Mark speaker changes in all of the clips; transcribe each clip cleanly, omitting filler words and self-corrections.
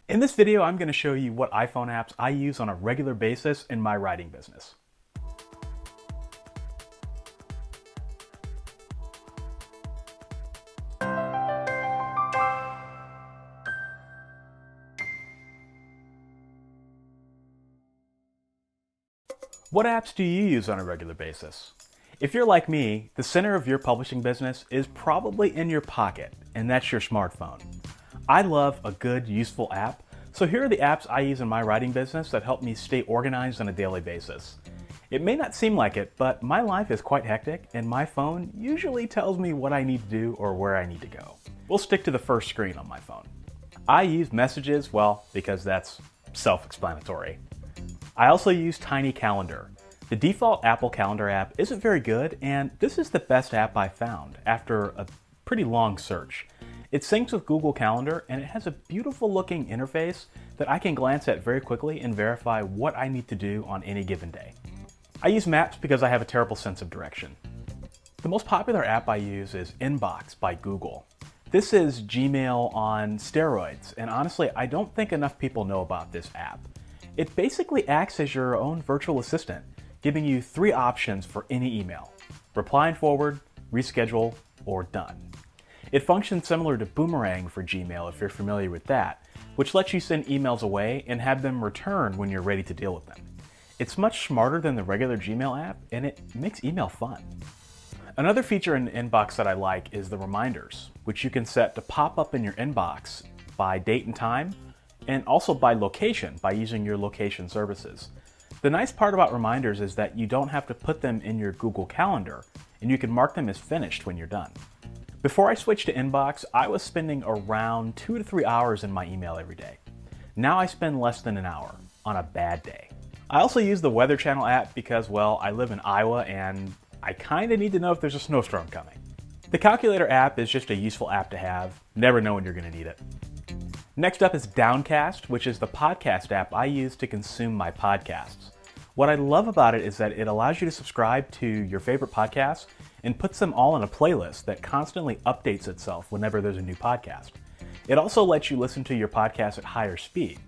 Speaker 1: In this video, I'm going to show you what iPhone apps I use on a regular basis in my writing business. What apps do you use on a regular basis? If you're like me, the center of your publishing business is probably in your pocket, and that's your smartphone. I love a good, useful app, so here are the apps I use in my writing business that help me stay organized on a daily basis. It may not seem like it, but my life is quite hectic, and my phone usually tells me what I need to do or where I need to go. We'll stick to the first screen on my phone. I use Messages, well, because that's self-explanatory. I also use Tiny Calendar. The default Apple Calendar app isn't very good, and this is the best app I found after a pretty long search. It syncs with Google Calendar, and it has a beautiful looking interface that I can glance at very quickly and verify what I need to do on any given day. I use Maps because I have a terrible sense of direction. The most popular app I use is Inbox by Google. This is Gmail on steroids, and honestly, I don't think enough people know about this app. It basically acts as your own virtual assistant, giving you 3 options for any email: reply and forward, reschedule, or done. It functions similar to Boomerang for Gmail if you're familiar with that, which lets you send emails away and have them return when you're ready to deal with them. It's much smarter than the regular Gmail app, and it makes email fun. Another feature in Inbox that I like is the reminders, which you can set to pop up in your inbox by date and time, and also by location by using your location services. The nice part about reminders is that you don't have to put them in your Google Calendar, and you can mark them as finished when you're done. Before I switched to Inbox, I was spending around 2 to 3 hours in my email every day. Now I spend less than an hour on a bad day. I also use the Weather Channel app because, well, I live in Iowa and I kinda need to know if there's a snowstorm coming. The Calculator app is just a useful app to have. Never know when you're gonna need it. Next up is Downcast, which is the podcast app I use to consume my podcasts. What I love about it is that it allows you to subscribe to your favorite podcasts and puts them all in a playlist that constantly updates itself whenever there's a new podcast. It also lets you listen to your podcast at higher speed.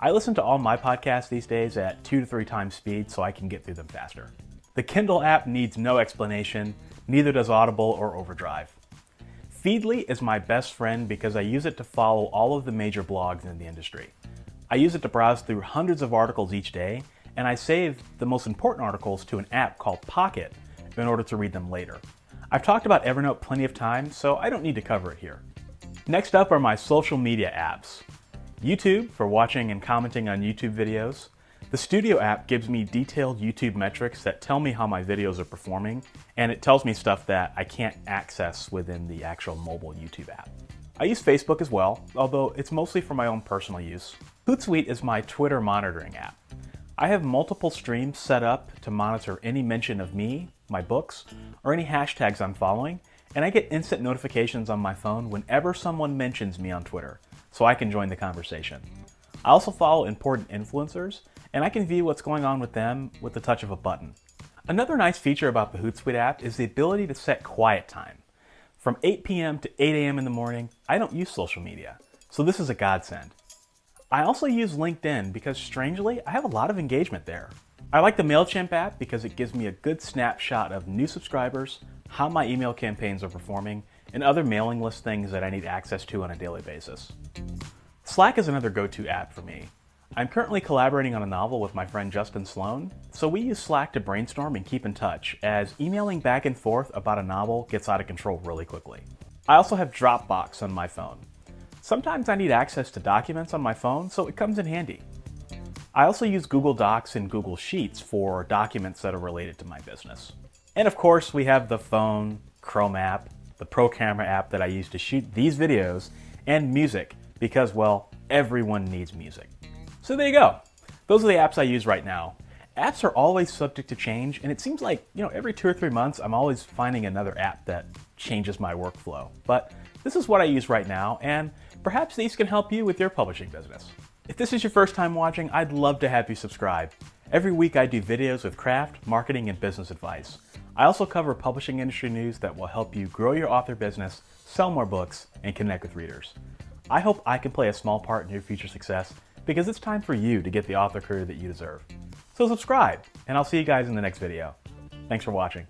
Speaker 1: I listen to all my podcasts these days at 2 to 3 times speed so I can get through them faster. The Kindle app needs no explanation, neither does Audible or Overdrive. Feedly is my best friend because I use it to follow all of the major blogs in the industry. I use it to browse through hundreds of articles each day, and I save the most important articles to an app called Pocket in order to read them later. I've talked about Evernote plenty of times, so I don't need to cover it here. Next up are my social media apps. YouTube for watching and commenting on YouTube videos. The Studio app gives me detailed YouTube metrics that tell me how my videos are performing, and it tells me stuff that I can't access within the actual mobile YouTube app. I use Facebook as well, although it's mostly for my own personal use. Hootsuite is my Twitter monitoring app. I have multiple streams set up to monitor any mention of me, my books, or any hashtags I'm following, and I get instant notifications on my phone whenever someone mentions me on Twitter, so I can join the conversation. I also follow important influencers, and I can view what's going on with them with the touch of a button. Another nice feature about the Hootsuite app is the ability to set quiet time. From 8 p.m. to 8 a.m. in the morning, I don't use social media, so this is a godsend. I also use LinkedIn because, strangely, I have a lot of engagement there. I like the MailChimp app because it gives me a good snapshot of new subscribers, how my email campaigns are performing, and other mailing list things that I need access to on a daily basis. Slack is another go-to app for me. I'm currently collaborating on a novel with my friend Justin Sloan, so we use Slack to brainstorm and keep in touch, as emailing back and forth about a novel gets out of control really quickly. I also have Dropbox on my phone. Sometimes I need access to documents on my phone, so it comes in handy. I also use Google Docs and Google Sheets for documents that are related to my business. And of course, we have the phone, Chrome app, the Pro Camera app that I use to shoot these videos, and music, because, well, everyone needs music. So there you go. Those are the apps I use right now. Apps are always subject to change, and it seems like, every 2 or 3 months, I'm always finding another app that changes my workflow. But this is what I use right now, and perhaps these can help you with your publishing business. If this is your first time watching, I'd love to have you subscribe. Every week I do videos with craft, marketing, and business advice. I also cover publishing industry news that will help you grow your author business, sell more books, and connect with readers. I hope I can play a small part in your future success because it's time for you to get the author career that you deserve. So subscribe, and I'll see you guys in the next video. Thanks for watching.